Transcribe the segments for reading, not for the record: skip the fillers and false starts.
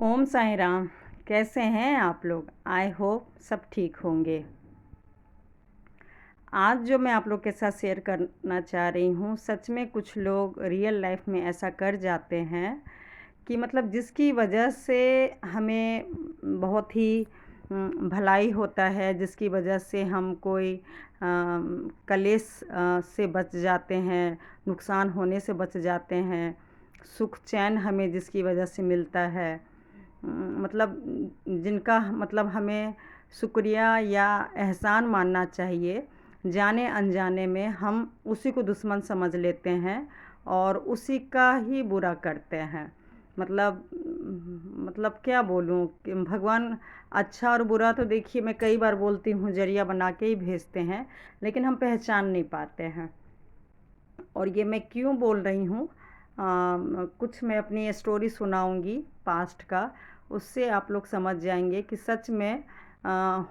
ओम साईं राम। कैसे हैं आप लोग? आई होप सब ठीक होंगे। आज जो मैं आप लोग के साथ शेयर करना चाह रही हूँ, सच में कुछ लोग रियल लाइफ में ऐसा कर जाते हैं कि मतलब जिसकी वजह से हमें बहुत ही भलाई होता है, जिसकी वजह से हम कोई कलेश से बच जाते हैं, नुकसान होने से बच जाते हैं, सुख चैन हमें जिसकी वजह से मिलता है। मतलब जिनका मतलब हमें शुक्रिया या एहसान मानना चाहिए, जाने अनजाने में हम उसी को दुश्मन समझ लेते हैं और उसी का ही बुरा करते हैं। मतलब क्या बोलूँ कि भगवान अच्छा और बुरा तो देखिए मैं कई बार बोलती हूँ ज़रिया बना के ही भेजते हैं, लेकिन हम पहचान नहीं पाते हैं। और ये मैं क्यों बोल रही हूँ, कुछ मैं अपनी स्टोरी सुनाऊंगी पास्ट का, उससे आप लोग समझ जाएंगे कि सच में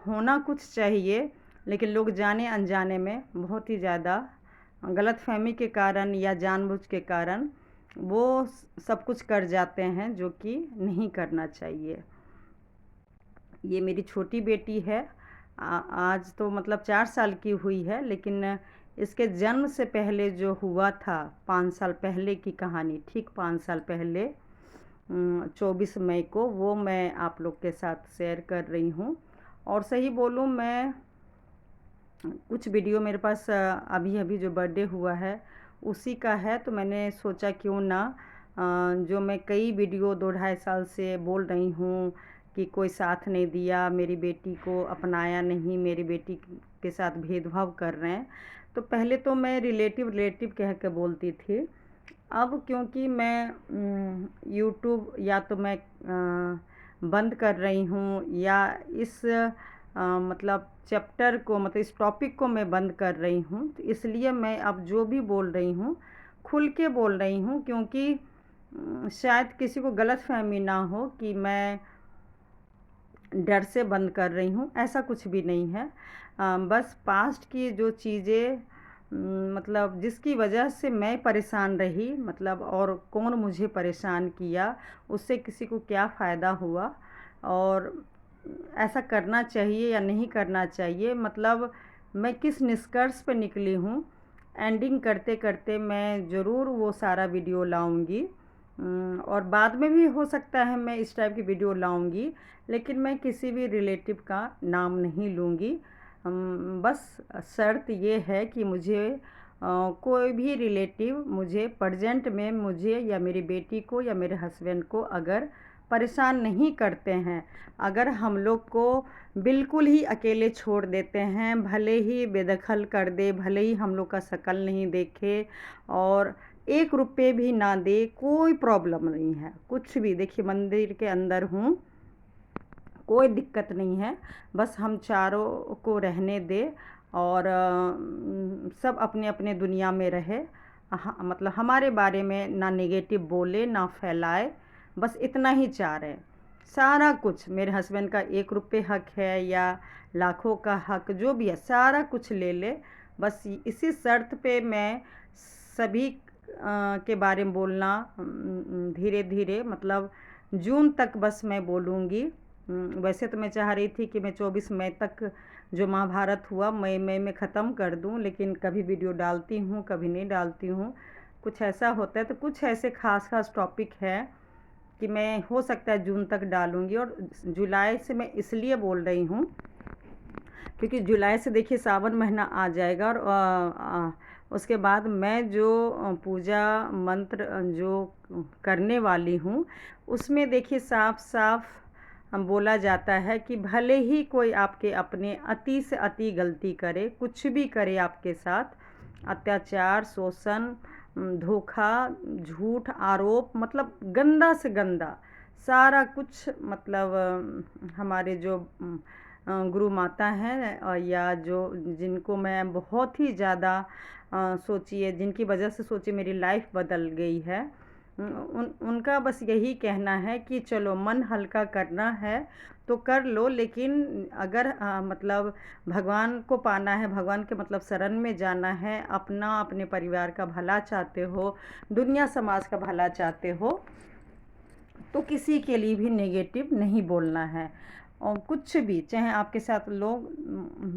होना कुछ चाहिए, लेकिन लोग जाने अनजाने में बहुत ही ज़्यादा गलतफहमी के कारण या जानबूझ के कारण वो सब कुछ कर जाते हैं जो कि नहीं करना चाहिए। ये मेरी छोटी बेटी है। आज तो मतलब 4 साल की हुई है, लेकिन इसके जन्म से पहले जो हुआ था 5 साल पहले की कहानी, ठीक 5 साल पहले 24 मई को, वो मैं आप लोग के साथ शेयर कर रही हूँ। और सही बोलूँ, मैं कुछ वीडियो मेरे पास अभी अभी जो बर्थडे हुआ है उसी का है, तो मैंने सोचा क्यों ना जो मैं कई वीडियो 2-2.5 साल से बोल रही हूँ कि कोई साथ नहीं दिया, मेरी बेटी को अपनाया नहीं, मेरी बेटी के साथ भेदभाव कर रहे हैं। तो पहले तो मैं रिलेटिव रिलेटिव कह के बोलती थी। अब क्योंकि मैं यूट्यूब या तो मैं बंद कर रही हूँ या इस मतलब चैप्टर को, मतलब इस टॉपिक को मैं बंद कर रही हूँ, तो इसलिए मैं अब जो भी बोल रही हूँ खुल के बोल रही हूँ, क्योंकि शायद किसी को गलतफहमी ना हो कि मैं डर से बंद कर रही हूँ। ऐसा कुछ भी नहीं है। बस पास्ट की जो चीज़ें मतलब जिसकी वजह से मैं परेशान रही, मतलब और कौन मुझे परेशान किया, उससे किसी को क्या फ़ायदा हुआ और ऐसा करना चाहिए या नहीं करना चाहिए, मतलब मैं किस निष्कर्ष पे निकली हूँ, एंडिंग करते करते मैं ज़रूर वो सारा वीडियो लाऊंगी। और बाद में भी हो सकता है मैं इस टाइप की वीडियो लाऊंगी, लेकिन मैं किसी भी रिलेटिव का नाम नहीं लूँगी। बस शर्त ये है कि मुझे कोई भी रिलेटिव मुझे प्रेजेंट में, मुझे या मेरी बेटी को या मेरे हस्बैंड को अगर परेशान नहीं करते हैं, अगर हम लोग को बिल्कुल ही अकेले छोड़ देते हैं, भले ही बेदखल कर दे, भले ही हम लोग का शक्ल नहीं देखे और 1 रुपये भी ना दे, कोई प्रॉब्लम नहीं है। कुछ भी, देखिए मंदिर के अंदर हूँ, कोई दिक्कत नहीं है। बस हम चारों को रहने दे और सब अपने अपने दुनिया में रहे। मतलब हमारे बारे में ना नेगेटिव बोले ना फैलाए, बस इतना ही चाह रहे हैं। सारा कुछ मेरे हस्बैंड का 1 रुपये हक है या लाखों का हक, जो भी है सारा कुछ ले ले। बस इसी शर्त पे मैं सभी के बारे में बोलना धीरे धीरे, मतलब जून तक बस मैं बोलूँगी। वैसे तो मैं चाह रही थी कि मैं 24 मई तक जो महाभारत हुआ मई मई में ख़त्म कर दूं, लेकिन कभी वीडियो डालती हूँ कभी नहीं डालती हूँ, कुछ ऐसा होता है। तो कुछ ऐसे ख़ास ख़ास टॉपिक है कि मैं हो सकता है जून तक डालूँगी। और जुलाई से मैं इसलिए बोल रही हूँ क्योंकि जुलाई से देखिए सावन महीना आ जाएगा और उसके बाद मैं जो पूजा मंत्र जो करने वाली हूँ, उसमें देखिए साफ साफ बोला जाता है कि भले ही कोई आपके अपने अति से अति गलती करे, कुछ भी करे आपके साथ, अत्याचार, शोषण, धोखा, झूठ, आरोप, मतलब गंदा से गंदा सारा कुछ, मतलब हमारे जो गुरु माता हैं या जो जिनको मैं बहुत ही ज़्यादा सोचिए, जिनकी वजह से सोचिए मेरी लाइफ बदल गई है, उनका बस यही कहना है कि चलो मन हल्का करना है तो कर लो, लेकिन अगर मतलब भगवान को पाना है, भगवान के मतलब शरण में जाना है, अपना अपने परिवार का भला चाहते हो, दुनिया समाज का भला चाहते हो, तो किसी के लिए भी नेगेटिव नहीं बोलना है। और कुछ भी चाहे आपके साथ लोग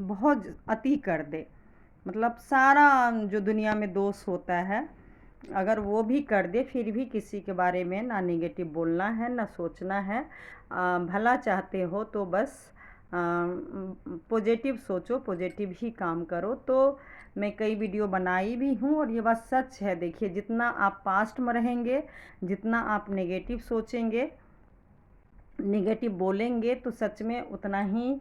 बहुत अति कर दे, मतलब सारा जो दुनिया में दोष होता है अगर वो भी कर दे, फिर भी किसी के बारे में ना नेगेटिव बोलना है ना सोचना है। भला चाहते हो तो बस पॉजिटिव सोचो, पॉजिटिव ही काम करो। तो मैं कई वीडियो बनाई भी हूँ और ये बात सच है। देखिए, जितना आप पास्ट में रहेंगे, जितना आप नेगेटिव सोचेंगे, नेगेटिव बोलेंगे, तो सच में उतना ही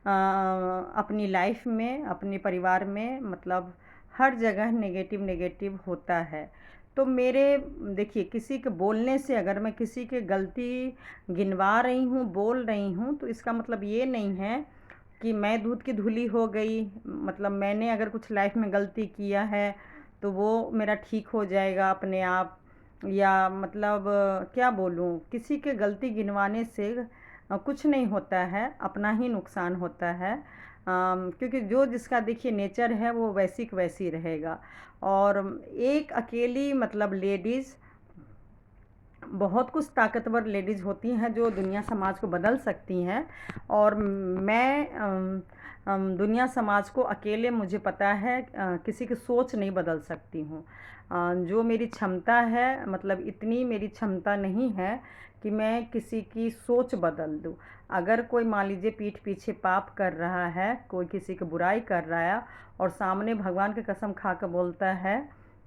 अपनी लाइफ में, अपने परिवार में, मतलब हर जगह नेगेटिव नेगेटिव होता है। तो मेरे देखिए, किसी के बोलने से अगर मैं किसी के गलती गिनवा रही हूँ, बोल रही हूँ, तो इसका मतलब ये नहीं है कि मैं दूध की धुली हो गई। मतलब मैंने अगर कुछ लाइफ में गलती किया है तो वो मेरा ठीक हो जाएगा अपने आप, या मतलब क्या बोलूँ, किसी के गलती गिनवाने से कुछ नहीं होता है, अपना ही नुकसान होता है। क्योंकि जो जिसका देखिए नेचर है वो वैसी की वैसी रहेगा। और एक अकेली मतलब लेडीज़, बहुत कुछ ताकतवर लेडीज़ होती हैं जो दुनिया समाज को बदल सकती हैं। और मैं दुनिया समाज को अकेले, मुझे पता है, किसी की सोच नहीं बदल सकती हूँ। जो मेरी क्षमता है, मतलब इतनी मेरी क्षमता नहीं है कि मैं किसी की सोच बदल दूँ। अगर कोई मान लीजिए पीठ पीछे पाप कर रहा है, कोई किसी की बुराई कर रहा है और सामने भगवान की कसम खा कर बोलता है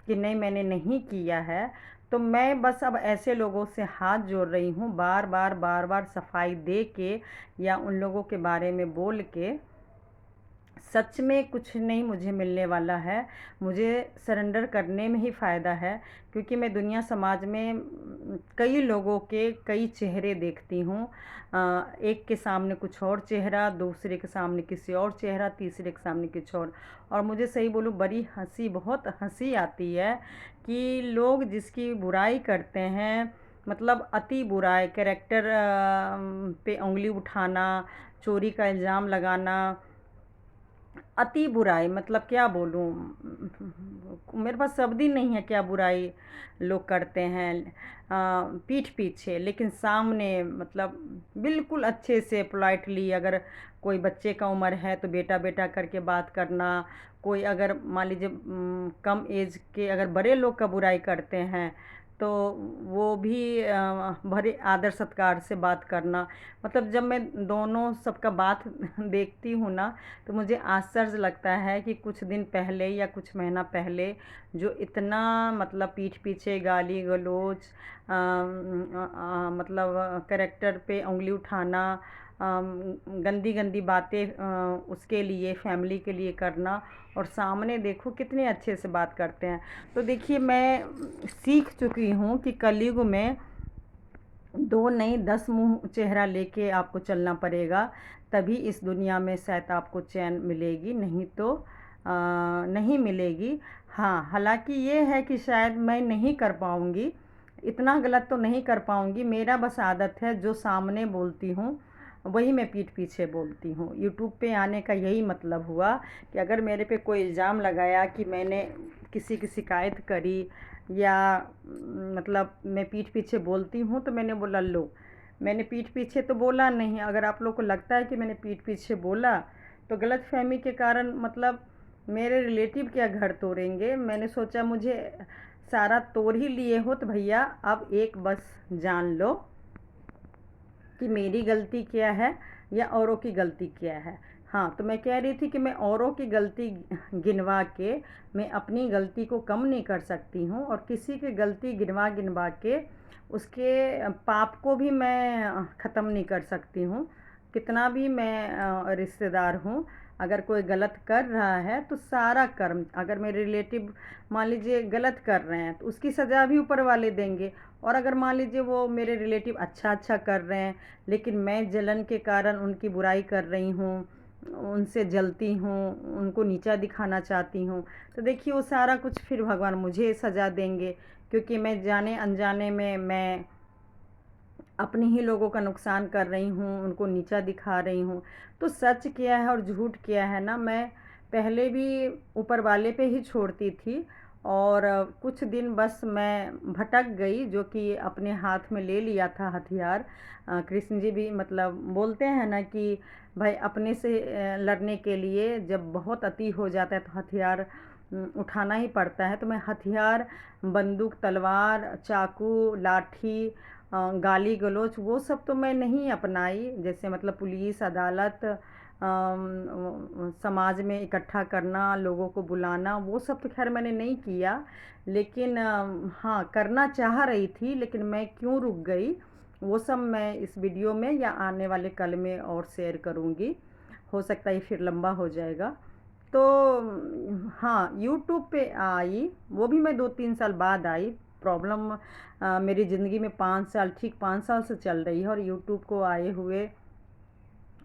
कि नहीं मैंने नहीं किया है, तो मैं बस अब ऐसे लोगों से हाथ जोड़ रही हूँ, बार बार बार बार सफाई दे के या उन लोगों के बारे में बोल के। सच में कुछ नहीं मुझे मिलने वाला है, मुझे सरेंडर करने में ही फ़ायदा है। क्योंकि मैं दुनिया समाज में कई लोगों के कई चेहरे देखती हूँ। एक के सामने कुछ और चेहरा, दूसरे के सामने किसी और चेहरा, तीसरे के सामने कुछ और मुझे सही बोलूँ, बड़ी हंसी, बहुत हंसी आती है कि लोग जिसकी बुराई करते हैं, मतलब अति बुराई, कैरेक्टर पे उंगली उठाना, चोरी का इल्ज़ाम लगाना, अति बुराई, मतलब क्या बोलूँ, मेरे पास शब्द ही नहीं है क्या बुराई लोग करते हैं पीठ पीछे। लेकिन सामने मतलब बिल्कुल अच्छे से पोलाइटली, अगर कोई बच्चे का उम्र है तो बेटा बेटा करके बात करना, कोई अगर मान लीजिए कम एज के अगर बड़े लोग का बुराई करते हैं तो वो भी बड़े आदर सत्कार से बात करना। मतलब जब मैं दोनों सबका बात देखती हूँ ना, तो मुझे आश्चर्य लगता है कि कुछ दिन पहले या कुछ महीना पहले जो इतना मतलब पीठ पीछे गाली गलौज, मतलब कैरेक्टर पे उंगली उठाना, गंदी गंदी बातें उसके लिए, फैमिली के लिए करना, और सामने देखो कितने अच्छे से बात करते हैं। तो देखिए, मैं सीख चुकी हूँ कि कलयुग में दो नहीं 10 मुंह चेहरा लेके आपको चलना पड़ेगा, तभी इस दुनिया में शायद आपको चैन मिलेगी, नहीं तो नहीं मिलेगी। हाँ, हालांकि ये है कि शायद मैं नहीं कर पाऊँगी, इतना गलत तो नहीं कर पाऊँगी। मेरा बस आदत है, जो सामने बोलती हूँ वही मैं पीठ पीछे बोलती हूँ। यूट्यूब पे आने का यही मतलब हुआ कि अगर मेरे पे कोई इल्ज़ाम लगाया कि मैंने किसी की शिकायत करी, या मतलब मैं पीठ पीछे बोलती हूँ, तो मैंने बोला लो, मैंने पीठ पीछे तो बोला नहीं। अगर आप लोग को लगता है कि मैंने पीठ पीछे बोला तो गलतफहमी के कारण मतलब मेरे रिलेटिव क्या घर तोड़ेंगे। मैंने सोचा मुझे सारा तोड़ ही लिए हो तो भैया अब एक बस जान लो कि मेरी गलती क्या है या औरों की गलती क्या है। हाँ, तो मैं कह रही थी कि मैं औरों की गलती गिनवा के मैं अपनी गलती को कम नहीं कर सकती हूँ, और किसी की गलती गिनवा गिनवा के उसके पाप को भी मैं ख़त्म नहीं कर सकती हूँ। कितना भी मैं रिश्तेदार हूँ, अगर कोई गलत कर रहा है तो सारा कर्म, अगर मेरे रिलेटिव मान लीजिए गलत कर रहे हैं तो उसकी सज़ा भी ऊपर वाले देंगे। और अगर मान लीजिए वो मेरे रिलेटिव अच्छा अच्छा कर रहे हैं, लेकिन मैं जलन के कारण उनकी बुराई कर रही हूँ, उनसे जलती हूँ, उनको नीचा दिखाना चाहती हूँ, तो देखिए वो सारा कुछ फिर भगवान मुझे सज़ा देंगे। क्योंकि मैं जाने अनजाने में मैं अपने ही लोगों का नुकसान कर रही हूँ, उनको नीचा दिखा रही हूँ। तो सच क्या है और झूठ क्या है ना, मैं पहले भी ऊपर वाले पे ही छोड़ती थी, और कुछ दिन बस मैं भटक गई, जो कि अपने हाथ में ले लिया था हथियार। कृष्ण जी भी मतलब बोलते हैं ना कि भाई अपने से लड़ने के लिए जब बहुत अति हो जाता है तो हथियार उठाना ही पड़ता है। तो मैं हथियार, बंदूक, तलवार, चाकू, लाठी, गाली गलौज वो सब तो मैं नहीं अपनाई। जैसे मतलब पुलिस, अदालत, समाज में इकट्ठा करना, लोगों को बुलाना, वो सब तो खैर मैंने नहीं किया। लेकिन हाँ, करना चाह रही थी, लेकिन मैं क्यों रुक गई वो सब मैं इस वीडियो में या आने वाले कल में और शेयर करूँगी। हो सकता है फिर लंबा हो जाएगा। तो हाँ, यूट्यूब पे आई, वो भी मैं 2-3 साल बाद आई। प्रॉब्लम मेरी ज़िंदगी में 5 साल, ठीक 5 साल से चल रही है, और यूट्यूब को आए हुए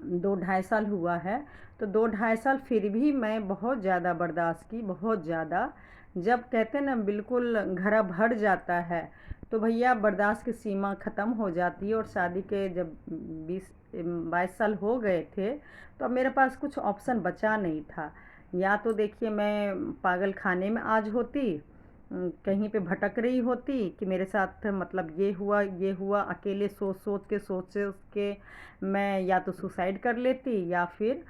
2-2.5 साल हुआ है। तो 2-2.5 साल फिर भी मैं बहुत ज़्यादा बर्दाश्त की, बहुत ज़्यादा। जब कहते हैं ना बिल्कुल घड़ा भर जाता है, तो भैया बर्दाश्त की सीमा ख़त्म हो जाती है। और शादी के जब 20-22 साल हो गए थे, तो अब मेरे पास कुछ ऑप्शन बचा नहीं था। या तो देखिए मैं पागल खाने में आज होती, कहीं पे भटक रही होती कि मेरे साथ मतलब ये हुआ, अकेले सोच के मैं या तो सुसाइड कर लेती, या फिर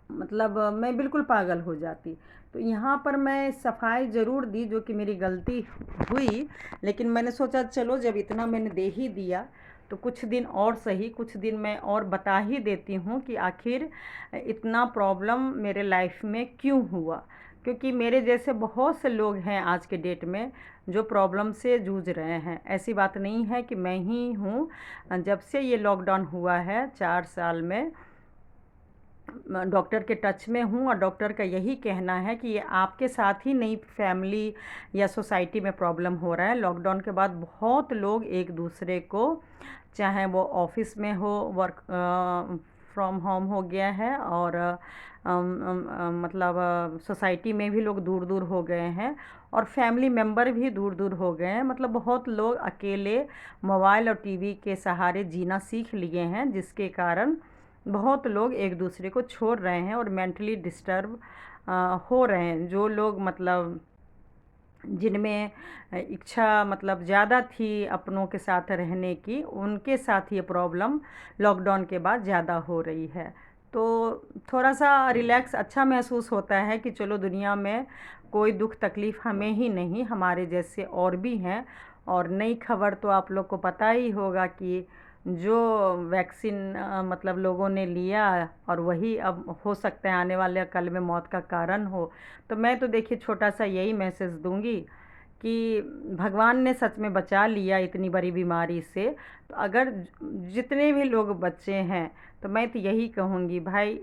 मैं बिल्कुल पागल हो जाती। तो यहाँ पर मैं सफाई ज़रूर दी, जो कि मेरी गलती हुई। लेकिन मैंने सोचा चलो जब इतना मैंने दे ही दिया, तो कुछ दिन और सही, कुछ दिन मैं और बता ही देती हूँ कि आखिर इतना प्रॉब्लम मेरे लाइफ में क्यों हुआ। क्योंकि मेरे जैसे बहुत से लोग हैं आज के डेट में जो प्रॉब्लम से जूझ रहे हैं। ऐसी बात नहीं है कि मैं ही हूँ। जब से ये लॉकडाउन हुआ है 4 साल में, डॉक्टर के टच में हूँ, और डॉक्टर का यही कहना है कि ये आपके साथ ही नहीं, फैमिली या सोसाइटी में प्रॉब्लम हो रहा है। लॉकडाउन के बाद बहुत लोग एक दूसरे को, चाहे वो ऑफिस में हो, वर्क फ्रॉम होम हो गया है, और मतलब सोसाइटी में भी लोग दूर दूर हो गए हैं, और फैमिली मेम्बर भी दूर दूर हो गए हैं। मतलब बहुत लोग अकेले मोबाइल और टीवी के सहारे जीना सीख लिए हैं, जिसके कारण बहुत लोग एक दूसरे को छोड़ रहे हैं और मेंटली डिस्टर्ब हो रहे हैं। जो लोग मतलब जिनमें इच्छा मतलब ज़्यादा थी अपनों के साथ रहने की, उनके साथ ये प्रॉब्लम लॉकडाउन के बाद ज़्यादा हो रही है। तो थोड़ा सा रिलैक्स अच्छा महसूस होता है कि चलो दुनिया में कोई दुख तकलीफ़ हमें ही नहीं, हमारे जैसे और भी हैं। और नई खबर तो आप लोग को पता ही होगा कि जो वैक्सीन मतलब लोगों ने लिया, और वही अब हो सकता है आने वाले कल में मौत का कारण हो। तो मैं तो देखिए छोटा सा यही मैसेज दूंगी कि भगवान ने सच में बचा लिया इतनी बड़ी बीमारी से। तो अगर जितने भी लोग बच्चे हैं, तो मैं तो यही कहूँगी भाई,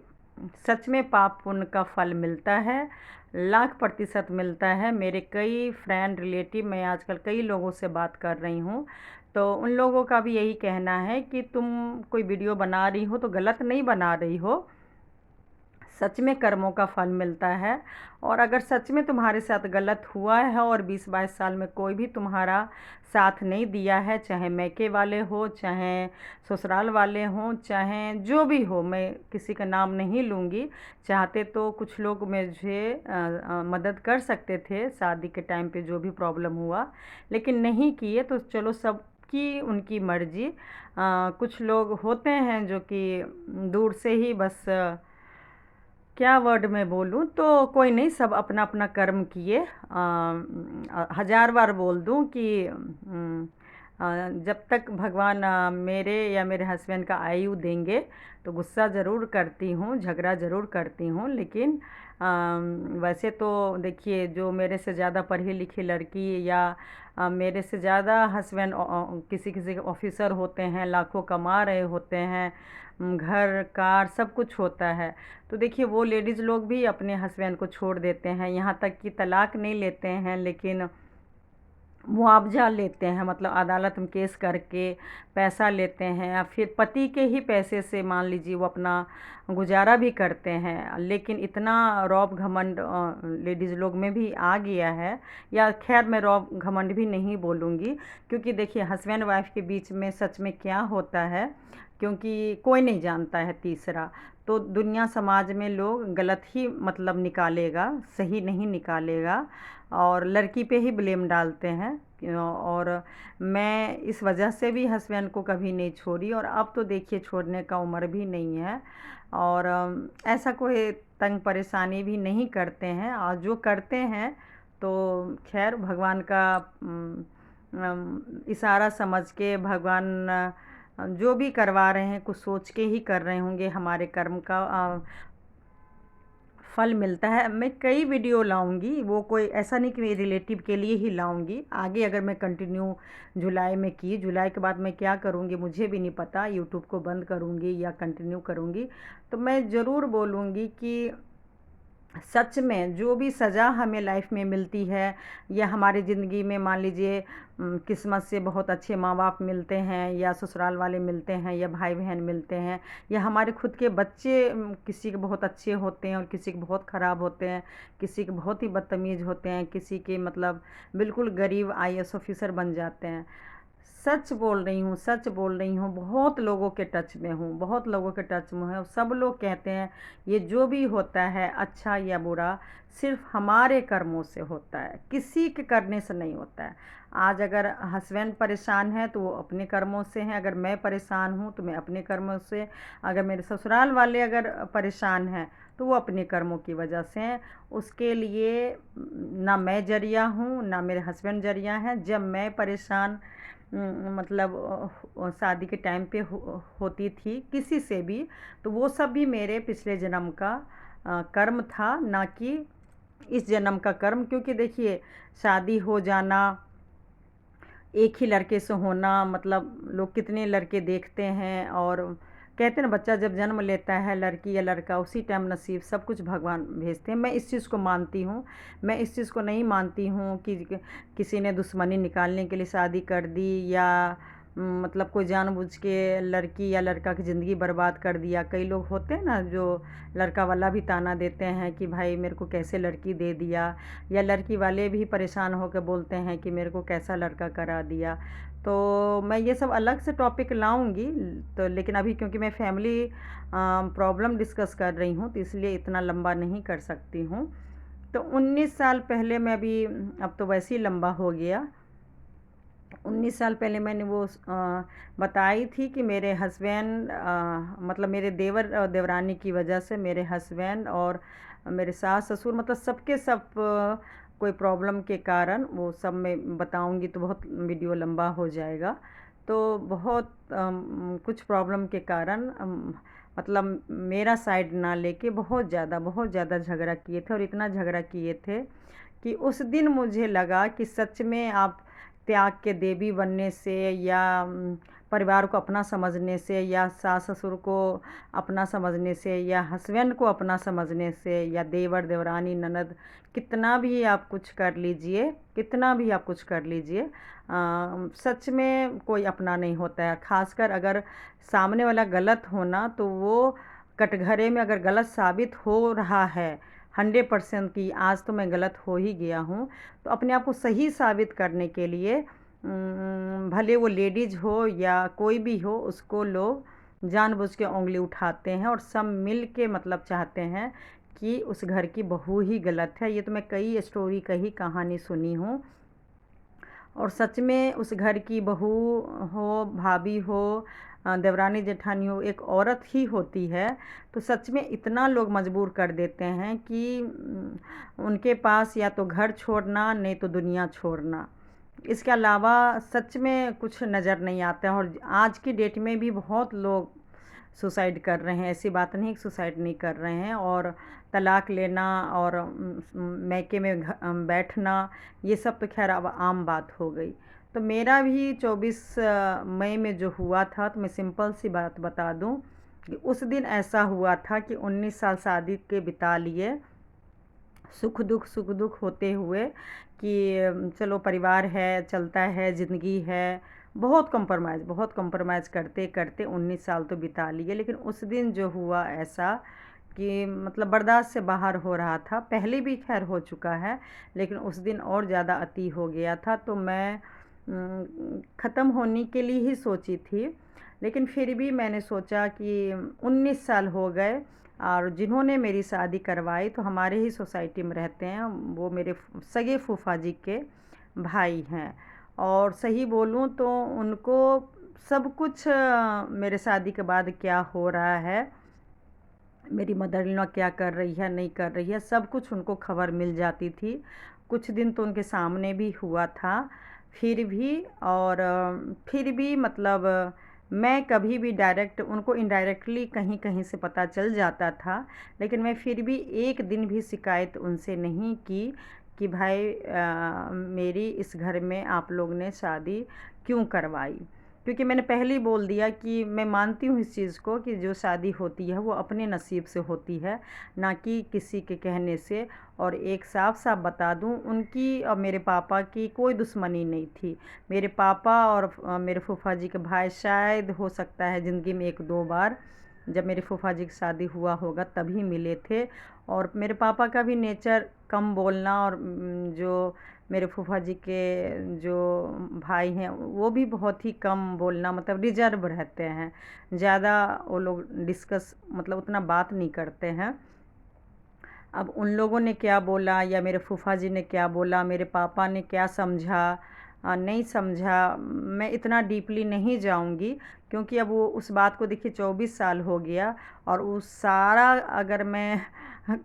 सच में पाप पुण्य का फल मिलता है, 1,00,000% मिलता है। मेरे कई फ्रेंड रिलेटिव, मैं आजकल कई लोगों से बात कर रही हूँ, तो उन लोगों का भी यही कहना है कि तुम कोई वीडियो बना रही हो तो गलत नहीं बना रही हो, सच में कर्मों का फल मिलता है। और अगर सच में तुम्हारे साथ गलत हुआ है और 20-22 साल में कोई भी तुम्हारा साथ नहीं दिया है, चाहे मैके वाले हो, चाहे ससुराल वाले हों, चाहे जो भी हो, मैं किसी का नाम नहीं लूँगी। चाहते तो कुछ लोग मुझे मदद कर सकते थे शादी के टाइम पे जो भी प्रॉब्लम हुआ, लेकिन नहीं किए। तो चलो सबकी उनकी मर्ज़ी। कुछ लोग होते हैं जो कि दूर से ही बस क्या वर्ड में बोलूँ, तो कोई नहीं, सब अपना अपना कर्म किए। 1000 बार बोल दूँ कि जब तक भगवान मेरे या मेरे हस्बैंड का आयु देंगे, तो गुस्सा ज़रूर करती हूँ, झगड़ा ज़रूर करती हूँ। लेकिन वैसे तो देखिए, जो मेरे से ज़्यादा पढ़ी लिखी लड़की या मेरे से ज़्यादा हस्बैंड किसी किसी के ऑफिसर होते हैं, लाखों कमा रहे होते हैं, घर कार सब कुछ होता है, तो देखिए वो लेडीज़ लोग भी अपने हस्बैंड को छोड़ देते हैं, यहाँ तक कि तलाक नहीं लेते हैं, लेकिन मुआवजा लेते हैं। मतलब अदालत में केस करके पैसा लेते हैं, या फिर पति के ही पैसे से मान लीजिए वो अपना गुजारा भी करते हैं। लेकिन इतना रौब घमंड लेडीज़ लोग में भी आ गया है, या खैर मैं रौब घमंड भी नहीं बोलूँगी, क्योंकि देखिए हस्बैंड वाइफ के बीच में सच में क्या होता है, क्योंकि कोई नहीं जानता है तीसरा। तो दुनिया समाज में लोग गलत ही मतलब निकालेगा, सही नहीं निकालेगा, और लड़की पे ही ब्लेम डालते हैं। और मैं इस वजह से भी हस्बैंड को कभी नहीं छोड़ी, और अब तो देखिए छोड़ने का उम्र भी नहीं है। और ऐसा कोई तंग परेशानी भी नहीं करते हैं, और जो करते हैं तो खैर भगवान का इशारा समझ के भगवान जो भी करवा रहे हैं कुछ सोच के ही कर रहे होंगे। हमारे कर्म का फल मिलता है। मैं कई वीडियो लाऊंगी, वो कोई ऐसा नहीं कि मेरे रिलेटिव के लिए ही लाऊंगी। आगे अगर मैं कंटिन्यू जुलाई में की, जुलाई के बाद मैं क्या करूंगी मुझे भी नहीं पता, यूट्यूब को बंद करूंगी या कंटिन्यू करूंगी, तो मैं ज़रूर बोलूँगी कि सच में जो भी सज़ा हमें लाइफ में मिलती है, या हमारी ज़िंदगी में मान लीजिए किस्मत से बहुत अच्छे माँ बाप मिलते हैं, या ससुराल वाले मिलते हैं, या भाई बहन मिलते हैं, या हमारे खुद के बच्चे किसी के बहुत अच्छे होते हैं और किसी के बहुत ख़राब होते हैं, किसी के बहुत ही बदतमीज़ होते हैं, किसी के मतलब बिल्कुल गरीब आईएएस ऑफिसर बन जाते हैं। सच बोल रही हूँ, सच बोल रही हूँ, बहुत लोगों के टच में हूँ, बहुत लोगों के टच में है। सब लोग कहते हैं ये जो भी होता है अच्छा या बुरा सिर्फ हमारे कर्मों से होता है, किसी के करने से नहीं होता है। आज अगर हस्बैंड परेशान है तो वो अपने कर्मों से हैं, अगर मैं परेशान हूँ तो मैं अपने कर्मों से, अगर मेरे ससुराल वाले अगर परेशान हैं तो वो अपने कर्मों की वजह से हैं। उसके लिए ना मैं जरिया हूँ ना मेरे हस्बैंड जरिया हैं। जब मैं परेशान मतलब शादी के टाइम पे होती थी किसी से भी, तो वो सब भी मेरे पिछले जन्म का कर्म था, ना कि इस जन्म का कर्म। क्योंकि देखिए शादी हो जाना, एक ही लड़के से होना, मतलब लोग कितने लड़के देखते हैं, और कहते हैं ना बच्चा जब जन्म लेता है लड़की या लड़का उसी टाइम नसीब सब कुछ भगवान भेजते हैं। मैं इस चीज़ को मानती हूँ। मैं इस चीज़ को नहीं मानती हूँ कि किसी ने दुश्मनी निकालने के लिए शादी कर दी, या मतलब कोई जानबूझ के लड़की या लड़का की ज़िंदगी बर्बाद कर दिया। कई लोग होते हैं ना जो लड़का वाला भी ताना देते हैं कि भाई मेरे को कैसे लड़की दे दिया, या लड़की वाले भी परेशान होकर बोलते हैं कि मेरे को कैसा लड़का करा दिया। तो मैं ये सब अलग से टॉपिक लाऊंगी, तो लेकिन अभी क्योंकि मैं फैमिली प्रॉब्लम डिस्कस कर रही हूँ तो इसलिए इतना लंबा नहीं कर सकती हूँ। तो 19 साल पहले मैं अभी, अब तो वैसे ही लंबा हो गया, 19 साल पहले मैंने वो बताई थी कि मेरे हस्बैंड मतलब मेरे देवर और देवरानी की वजह से मेरे हस्बैंड और मेरे सास ससुर मतलब सबके सब कोई प्रॉब्लम के कारण, वो सब मैं बताऊंगी तो बहुत वीडियो लंबा हो जाएगा। तो बहुत कुछ प्रॉब्लम के कारण मतलब मेरा साइड ना लेके बहुत ज़्यादा झगड़ा किए थे, और इतना झगड़ा किए थे कि उस दिन मुझे लगा कि सच में आप त्याग के देवी बनने से, या परिवार को अपना समझने से, या सास ससुर को अपना समझने से, या हस्बैंड को अपना समझने से, या देवर देवरानी ननद, कितना भी आप कुछ कर लीजिए, कितना भी आप कुछ कर लीजिए, सच में कोई अपना नहीं होता है। खासकर अगर सामने वाला गलत होना, तो वो कटघरे में अगर गलत साबित हो रहा है 100% की आज तो मैं गलत हो ही गया हूँ, तो अपने आप को सही साबित करने के लिए भले वो लेडीज़ हो या कोई भी हो, उसको लोग जानबूझ के उंगली उठाते हैं, और सब मिल के मतलब चाहते हैं कि उस घर की बहू ही गलत है। ये तो मैं कई स्टोरी, कई कहानी सुनी हूँ, और सच में उस घर की बहू हो, भाभी हो, देवरानी जेठानी हो, एक औरत ही होती है। तो सच में इतना लोग मजबूर कर देते हैं कि उनके पास या तो घर छोड़ना, नहीं तो दुनिया छोड़ना, इसके अलावा सच में कुछ नज़र नहीं आता है। और आज की डेट में भी बहुत लोग सुसाइड कर रहे हैं, ऐसी बात नहीं कि सुसाइड नहीं कर रहे हैं। और तलाक लेना और मैके में बैठना, ये सब तो खैर अब आम बात हो गई। तो मेरा भी 24 मई में जो हुआ था, तो मैं सिंपल सी बात बता दूं कि उस दिन ऐसा हुआ था कि 19 साल शादी के बिता लिए, सुख दुख होते हुए कि चलो परिवार है, चलता है, ज़िंदगी है, बहुत कंप्रोमाइज़ करते करते 19 साल तो बिता लिए। लेकिन उस दिन जो हुआ ऐसा कि मतलब बर्दाश्त से बाहर हो रहा था। पहले भी खैर हो चुका है, लेकिन उस दिन और ज़्यादा अति हो गया था। तो मैं ख़त्म होने के लिए ही सोची थी, लेकिन फिर भी मैंने सोचा कि 19 साल हो गए और जिन्होंने मेरी शादी करवाई तो हमारे ही सोसाइटी में रहते हैं, वो मेरे सगे फूफा जी के भाई हैं। और सही बोलूँ तो उनको सब कुछ मेरे शादी के बाद क्या हो रहा है, मेरी मदर इन लॉ क्या कर रही है नहीं कर रही है, सब कुछ उनको खबर मिल जाती थी। कुछ दिन तो उनके सामने भी हुआ था। फिर भी और फिर भी मतलब मैं कभी भी डायरेक्ट उनको इनडायरेक्टली कहीं कहीं से पता चल जाता था, लेकिन मैं फिर भी एक दिन भी शिकायत उनसे नहीं की कि भाई मेरी इस घर में आप लोग ने शादी क्यों करवाई। क्योंकि मैंने पहले ही बोल दिया कि मैं मानती हूँ इस चीज़ को कि जो शादी होती है वो अपने नसीब से होती है, ना कि किसी के कहने से। और एक साफ साफ बता दूँ, उनकी और मेरे पापा की कोई दुश्मनी नहीं थी। मेरे पापा और मेरे फूफा जी के भाई शायद हो सकता है ज़िंदगी में एक दो बार, जब मेरे फूफा जी की शादी हुआ होगा तभी मिले थे। और मेरे पापा का भी नेचर कम बोलना, और जो मेरे फूफा जी के जो भाई हैं वो भी बहुत ही कम बोलना, मतलब रिजर्व रहते हैं, ज़्यादा वो लोग डिस्कस मतलब उतना बात नहीं करते हैं। अब उन लोगों ने क्या बोला या मेरे फूफा जी ने क्या बोला, मेरे पापा ने क्या समझा नहीं समझा, मैं इतना डीपली नहीं जाऊंगी। क्योंकि अब वो उस बात को देखिए 24 साल हो गया, और उस सारा अगर मैं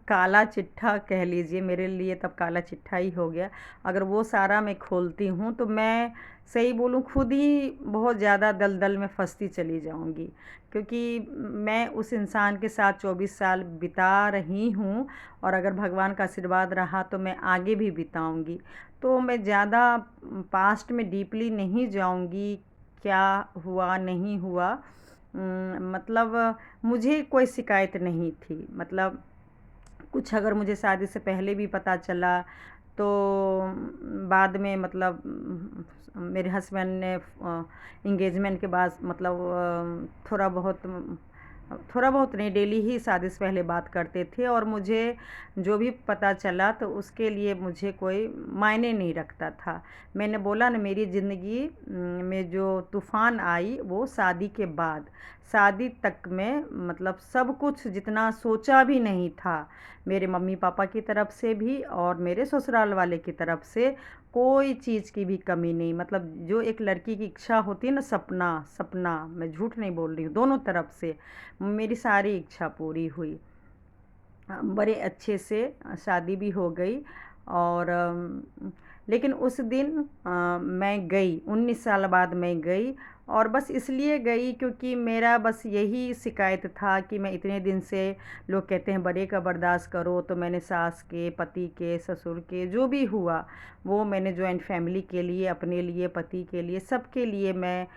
काला चिट्ठा कह लीजिए, मेरे लिए तब काला चिट्ठा ही हो गया। अगर वो सारा मैं खोलती हूँ तो मैं सही बोलूँ खुद ही बहुत ज़्यादा दलदल में फंसती चली जाऊँगी। क्योंकि मैं उस इंसान के साथ 24 साल बिता रही हूँ, और अगर भगवान का आशीर्वाद रहा तो मैं आगे भी बिताऊंगी। तो मैं ज़्यादा पास्ट में डीपली नहीं जाऊंगी, क्या हुआ नहीं हुआ। मतलब मुझे कोई शिकायत नहीं थी। मतलब कुछ अगर मुझे शादी से पहले भी पता चला तो बाद में मतलब मेरे हस्बैंड ने इंगेजमेंट के बाद मतलब थोड़ा बहुत नहीं, डेली ही शादी से पहले बात करते थे, और मुझे जो भी पता चला तो उसके लिए मुझे कोई मायने नहीं रखता था। मैंने बोला ना, मेरी ज़िंदगी में जो तूफ़ान आई वो शादी के बाद, शादी तक में मतलब सब कुछ जितना सोचा भी नहीं था, मेरे मम्मी पापा की तरफ से भी और मेरे ससुराल वाले की तरफ से कोई चीज़ की भी कमी नहीं। मतलब जो एक लड़की की इच्छा होती है ना, सपना सपना, मैं झूठ नहीं बोल रही हूँ, दोनों तरफ से मेरी सारी इच्छा पूरी हुई। बड़े अच्छे से शादी भी हो गई। और लेकिन उस दिन मैं गई, 19 साल बाद मैं गई। और बस इसलिए गई क्योंकि मेरा बस यही शिकायत था कि मैं इतने दिन से, लोग कहते हैं बड़े का बर्दाश्त करो, तो मैंने सास के, पति के, ससुर के, जो भी हुआ वो मैंने जॉइंट फैमिली के लिए, अपने लिए, पति के लिए, सबके लिए मैं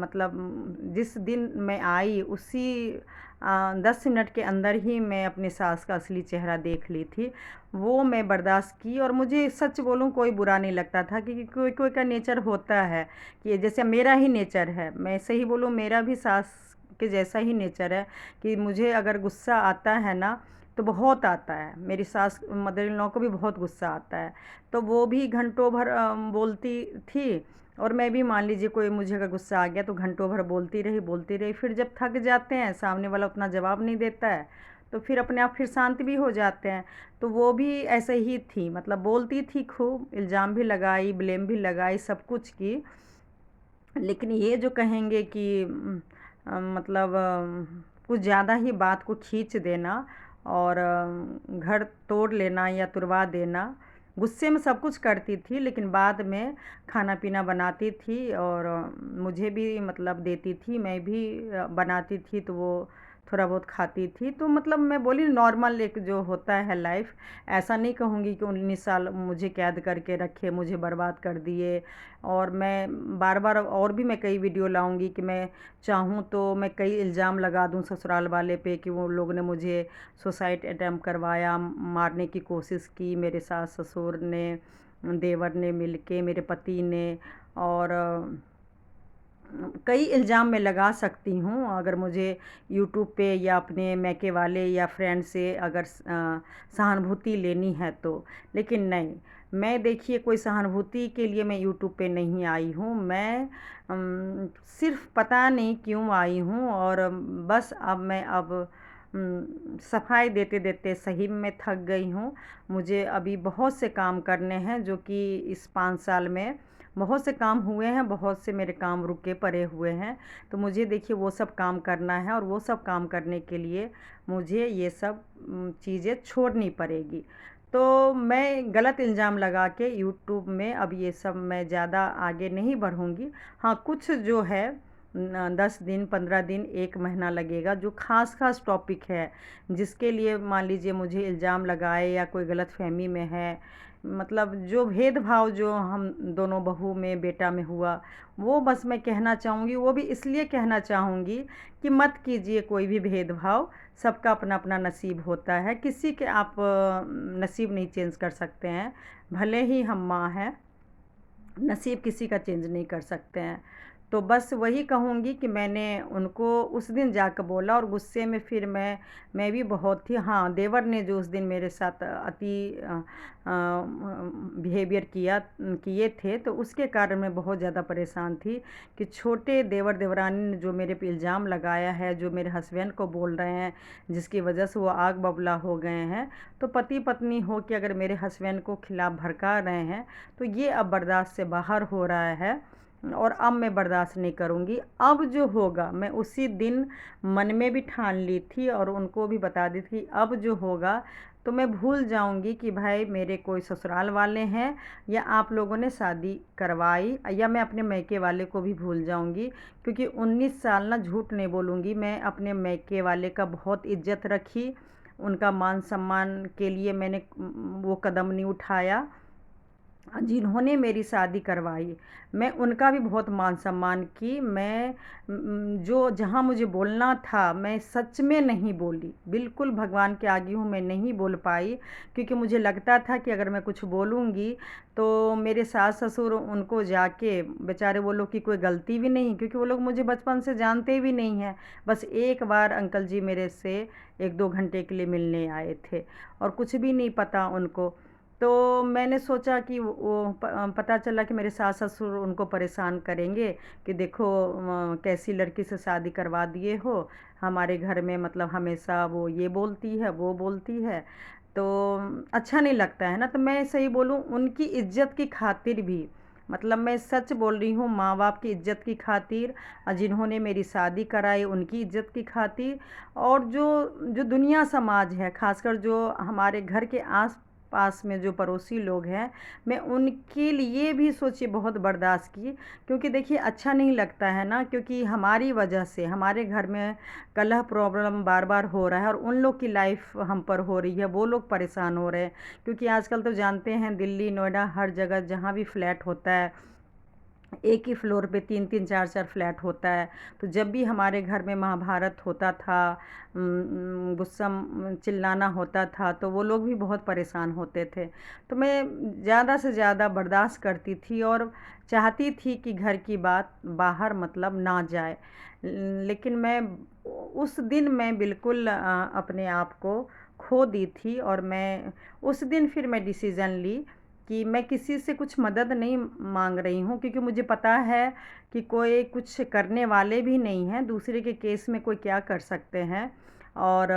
मतलब जिस दिन मैं आई उसी 10 मिनट के अंदर ही मैं अपने सास का असली चेहरा देख ली थी। वो मैं बर्दाश्त की, और मुझे सच बोलूँ कोई बुरा नहीं लगता था, क्योंकि कोई कोई का नेचर होता है कि जैसे मेरा ही नेचर है, मैं सही बोलूँ मेरा भी सास के जैसा ही नेचर है कि मुझे अगर गुस्सा आता है ना तो बहुत आता है। मेरी सास मदर इन लॉ को भी बहुत गुस्सा आता है, तो वो भी घंटों भर बोलती थी, और मैं भी मान लीजिए कोई मुझे अगर गुस्सा आ गया तो घंटों भर बोलती रही। फिर जब थक जाते हैं, सामने वाला उतना जवाब नहीं देता है, तो फिर अपने आप फिर शांत भी हो जाते हैं। तो वो भी ऐसे ही थी, मतलब बोलती थी खूब, इल्ज़ाम भी लगाई, ब्लेम भी लगाई, सब कुछ की। लेकिन ये जो कहेंगे कि मतलब कुछ ज़्यादा ही बात को खींच देना और घर तोड़ लेना या तुड़वा देना, गुस्से में सब कुछ करती थी, लेकिन बाद में खाना पीना बनाती थी और मुझे भी मतलब देती थी, मैं भी बनाती थी तो वो थोड़ा बहुत खाती थी। तो मतलब मैं बोली नॉर्मल एक जो होता है लाइफ, ऐसा नहीं कहूँगी कि 19 साल मुझे कैद करके रखे, मुझे बर्बाद कर दिए। और मैं बार बार और भी मैं कई वीडियो लाऊंगी कि मैं चाहूँ तो मैं कई इल्ज़ाम लगा दूँ ससुराल वाले पे कि वो लोग ने मुझे सुसाइड अटेम्प्ट करवाया, मारने की कोशिश की, मेरे सास ससुर ने, देवर ने मिलके, मेरे पति ने। और कई इल्ज़ाम मैं लगा सकती हूँ अगर मुझे यूट्यूब पे या अपने मैके वाले या फ्रेंड से अगर सहानुभूति लेनी है तो। लेकिन नहीं, मैं देखिए कोई सहानुभूति के लिए मैं यूट्यूब पे नहीं आई हूँ। मैं सिर्फ़ पता नहीं क्यों आई हूँ, और बस अब सफाई देते-देते सही में थक गई हूँ। मुझे अभी बहुत से काम करने हैं, जो कि इस 5 साल में बहुत से काम हुए हैं, बहुत से मेरे काम रुके पड़े हुए हैं। तो मुझे देखिए वो सब काम करना है, और वो सब काम करने के लिए मुझे ये सब चीज़ें छोड़नी पड़ेगी। तो मैं गलत इल्ज़ाम लगा के यूट्यूब में अब ये सब मैं ज़्यादा आगे नहीं बढ़ूँगी। हाँ, कुछ जो है 10 दिन, 15 दिन, 1 महीना लगेगा, जो ख़ास-ख़ास टॉपिक है, जिसके लिए मान लीजिए मुझे इल्ज़ाम लगाए या कोई गलतफ़हमी में है, मतलब जो भेदभाव जो हम दोनों बहू में, बेटा में हुआ, वो बस मैं कहना चाहूँगी। वो भी इसलिए कहना चाहूँगी कि मत कीजिए कोई भी भेदभाव। सबका अपना-अपना नसीब होता है, किसी के आप नसीब नहीं चेंज कर सकते हैं। भले ही हम माँ हैं, नसीब किसी का चेंज नहीं कर सकते हैं। तो बस वही कहूँगी कि मैंने उनको उस दिन जाकर बोला, और गुस्से में फिर मैं भी बहुत थी। हाँ, देवर ने जो उस दिन मेरे साथ बिहेवियर किए थे, तो उसके कारण मैं बहुत ज़्यादा परेशान थी कि छोटे देवर-देवरानी ने जो मेरे पे इल्ज़ाम लगाया है, जो मेरे हस्बैंड को बोल रहे हैं, जिसकी वजह से वो आग बबूला हो गए हैं। तो पति-पत्नी हो के अगर मेरे हस्बैंड को खिलाफ़ भड़का रहे हैं, तो ये अब बर्दाश्त से बाहर हो रहा है, और अब मैं बर्दाश्त नहीं करूँगी। अब जो होगा, मैं उसी दिन मन में भी ठान ली थी और उनको भी बता दी थी, अब जो होगा तो मैं भूल जाऊँगी कि भाई मेरे कोई ससुराल वाले हैं या आप लोगों ने शादी करवाई, या मैं अपने मायके वाले को भी भूल जाऊँगी। क्योंकि 19 साल ना, झूठ नहीं बोलूँगी, मैं अपने मायके वाले का बहुत इज़्ज़त रखी। उनका मान-सम्मान के लिए मैंने वो कदम नहीं उठाया। जिन्होंने मेरी शादी करवाई, मैं उनका भी बहुत मान-सम्मान की। मैं जो जहाँ मुझे बोलना था, मैं सच में नहीं बोली। बिल्कुल भगवान के आगे हूँ, मैं नहीं बोल पाई, क्योंकि मुझे लगता था कि अगर मैं कुछ बोलूँगी, तो मेरे सास-ससुर उनको जाके बेचारे, वो लोग की कोई गलती भी नहीं, क्योंकि वो लोग मुझे बचपन से जानते भी नहीं हैं। बस एक बार अंकल जी मेरे से 1-2 घंटे के लिए मिलने आए थे, और कुछ भी नहीं पता उनको। तो मैंने सोचा कि पता चला कि मेरे सास-ससुर उनको परेशान करेंगे कि देखो कैसी लड़की से शादी करवा दिए हो, हमारे घर में मतलब हमेशा वो ये बोलती है, वो बोलती है। तो अच्छा नहीं लगता है ना। तो मैं सही बोलूँ, उनकी इज़्ज़त की खातिर भी, मतलब मैं सच बोल रही हूँ, माँ-बाप की इज़्ज़त की खातिर, जिन्होंने मेरी शादी कराई उनकी इज़्ज़त की खातिर, और जो जो दुनिया समाज है, ख़ासकर जो हमारे घर के आस-पास में जो पड़ोसी लोग हैं, मैं उनके लिए भी सोचिए बहुत बर्दाश्त की। क्योंकि देखिए अच्छा नहीं लगता है ना, क्योंकि हमारी वजह से हमारे घर में कलह प्रॉब्लम बार-बार हो रहा है, और उन लोग की लाइफ़ हम पर हो रही है, वो लोग परेशान हो रहे हैं। क्योंकि आजकल तो जानते हैं, दिल्ली, नोएडा, हर जगह जहाँ भी फ्लैट होता है, एक ही फ्लोर पे 3-3 4-4 फ्लैट होता है। तो जब भी हमारे घर में महाभारत होता था, गुस्सा चिल्लाना होता था, तो वो लोग भी बहुत परेशान होते थे। तो मैं ज़्यादा से ज़्यादा बर्दाश्त करती थी, और चाहती थी कि घर की बात बाहर मतलब ना जाए। लेकिन मैं उस दिन मैं बिल्कुल अपने आप को खो दी थी, और मैं उस दिन फिर मैं डिसीज़न ली कि मैं किसी से कुछ मदद नहीं माँग रही हूँ, क्योंकि मुझे पता है कि कोई कुछ करने वाले भी नहीं हैं, दूसरे के केस में कोई क्या कर सकते हैं। और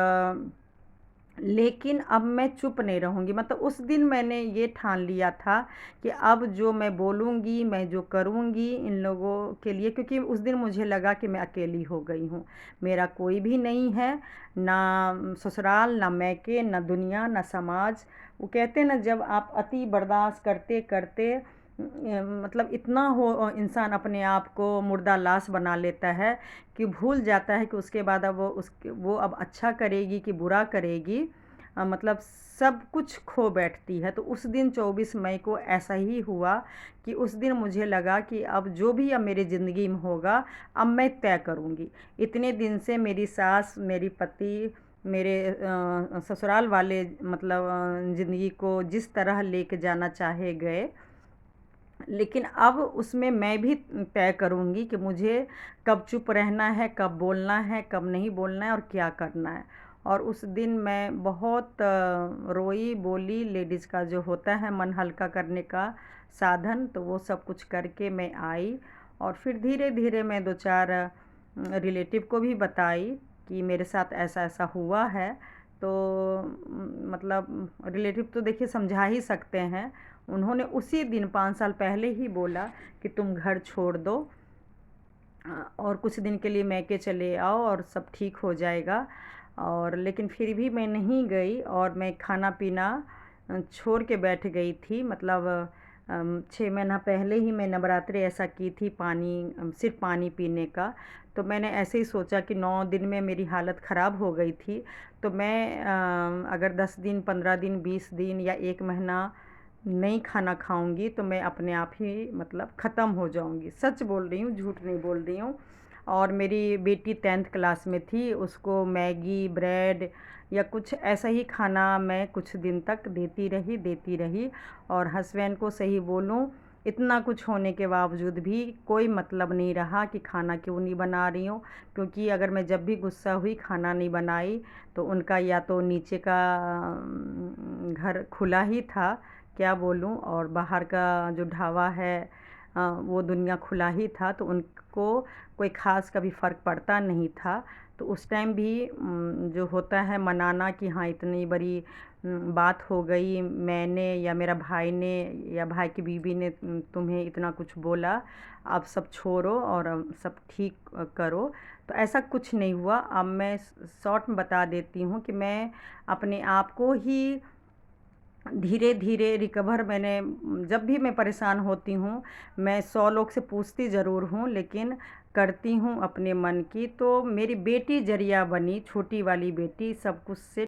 लेकिन अब मैं चुप नहीं रहूँगी, मतलब उस दिन मैंने ये ठान लिया था कि अब जो मैं बोलूँगी, मैं जो करूँगी इन लोगों के लिए, क्योंकि उस दिन मुझे लगा कि मैं अकेली हो गई हूँ। मेरा कोई भी नहीं है, ना ससुराल, ना मायके, ना दुनिया, ना समाज। वो कहते हैं ना, जब आप अति बर्दाश्त करते-करते मतलब इतना हो, इंसान अपने आप को मुर्दा लाश बना लेता है कि भूल जाता है कि उसके बाद अब वो अब अच्छा करेगी कि बुरा करेगी, मतलब सब कुछ खो बैठती है। तो उस दिन 24 मई को ऐसा ही हुआ कि उस दिन मुझे लगा कि अब जो भी अब मेरी ज़िंदगी में होगा, अब मैं तय करूँगी। इतने दिन से मेरी सास, मेरी पति, मेरे ससुराल वाले मतलब ज़िंदगी को जिस तरह लेके जाना चाहे गए, लेकिन अब उसमें मैं भी तय करूँगी कि मुझे कब चुप रहना है, कब बोलना है, कब नहीं बोलना है, और क्या करना है। और उस दिन मैं बहुत रोई बोली। लेडीज़ का जो होता है मन हल्का करने का साधन, तो वो सब कुछ करके मैं आई। और फिर धीरे धीरे मैं दो चार रिलेटिव को भी बताई कि मेरे साथ ऐसा ऐसा हुआ है। तो मतलब रिलेटिव तो देखिए समझा ही सकते हैं। उन्होंने उसी दिन 5 साल पहले ही बोला कि तुम घर छोड़ दो और कुछ दिन के लिए मैके चले आओ और सब ठीक हो जाएगा। और लेकिन फिर भी मैं नहीं गई और मैं खाना पीना छोड़ के बैठ गई थी। मतलब 6 महीना पहले ही मैं नवरात्रि ऐसा की थी, पानी सिर्फ पानी पीने का। तो मैंने ऐसे ही सोचा कि 9 दिन में मेरी हालत ख़राब हो गई थी, तो मैं अगर 10 दिन 15 दिन 20 दिन या 1 महीना नहीं खाना खाऊंगी तो मैं अपने आप ही मतलब ख़त्म हो जाऊंगी। सच बोल रही हूँ, झूठ नहीं बोल रही हूँ। और मेरी बेटी 10th क्लास में थी, उसको मैगी ब्रेड या कुछ ऐसा ही खाना मैं कुछ दिन तक देती रही। और हस्बैंड को सही बोलूँ, इतना कुछ होने के बावजूद भी कोई मतलब नहीं रहा कि खाना क्यों नहीं बना रही हूँ। क्योंकि अगर मैं जब भी गुस्सा हुई खाना नहीं बनाई तो उनका या तो नीचे का घर खुला ही था, क्या बोलूँ, और बाहर का जो ढाबा है वो दुनिया खुला ही था, तो उनको कोई ख़ास कभी फ़र्क पड़ता नहीं था। तो उस टाइम भी जो होता है मनाना कि हाँ इतनी बड़ी बात हो गई, मैंने या मेरा भाई ने या भाई की बीवी ने तुम्हें इतना कुछ बोला, अब सब छोड़ो और सब ठीक करो। तो ऐसा कुछ नहीं हुआ। अब मैं शॉर्ट में बता देती हूँ कि मैं अपने आप को ही धीरे धीरे रिकवर मैंने जब भी मैं परेशान होती हूँ, मैं 100 लोग से पूछती ज़रूर हूँ, लेकिन करती हूँ अपने मन की। तो मेरी बेटी ज़रिया बनी, छोटी वाली बेटी सब कुछ से